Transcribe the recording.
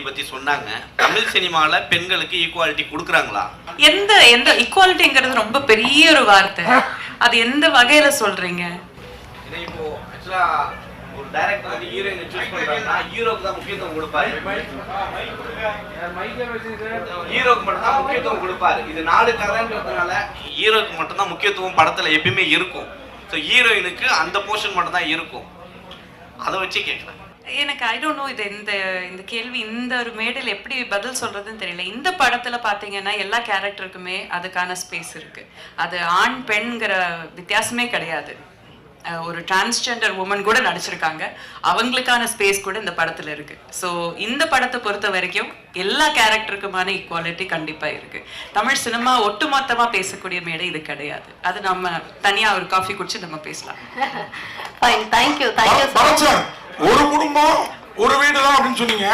பத்தி சொன்னாங்க. தமிழ் சினிமால பெண்களுக்கு ஈக்குவாலிட்டி கொடுக்குறாங்களா? எந்த எந்த ஈக்குவாலிட்டிங்கிறது ரொம்ப பெரிய ஒரு வார்த்தை. அது எந்த வகையில சொல்றீங்க? இப்போ ஆக்சுவலா ஒரு டைரக்டர் வந்து ஹீரோயினை சூஸ் பண்றாங்கன்னா ஹீரோக்கு தான் முக்கியத்துவம் கொடுப்பாரு. ஹீரோக்கு மட்டும் தான் முக்கியத்துவம் கொடுப்பாரு. இது நாடு கதைன்றதுனால ஹீரோக்கு மட்டும் தான் முக்கியத்துவம் படத்துல எப்பயுமே இருக்கும். ஸோ ஹீரோயினுக்கு அந்த போர்ஷன் மட்டும் தான் இருக்கும். அதை வச்சு கேட்குறேன். எனக்கு ஐ டோன்ட் நோ இது இந்த கேள்வி இந்த ஒரு மேடையில் எப்படி பதில் சொல்றதுன்னு தெரியல. இந்த படத்துல பாத்தீங்கன்னா எல்லா கேரக்டருக்குமே அதுக்கான ஸ்பேஸ் இருக்கு. அது ஆண் பெண்ங்கிற வித்தியாசமே கிடையாது. ஒரு டிரான்ஸ்ஜெண்டர் உமன் கூட நடிச்சிருக்காங்க. அவங்களுக்கான ஸ்பேஸ் கூட இந்த படத்துல இருக்கு. ஸோ இந்த படத்தை பொறுத்த வரைக்கும் எல்லா கேரக்டருக்குமான ஈக்குவாலிட்டி கண்டிப்பா இருக்கு. தமிழ் சினிமா ஒட்டுமொத்தமா பேசக்கூடிய மேடை இது கிடையாது. அது நம்ம தனியா ஒரு காஃபி குடிச்சு நம்ம பேசலாம். ஒரு குடும்பம் ஒரு வீடு தான் அப்படின்னு சொன்னீங்க.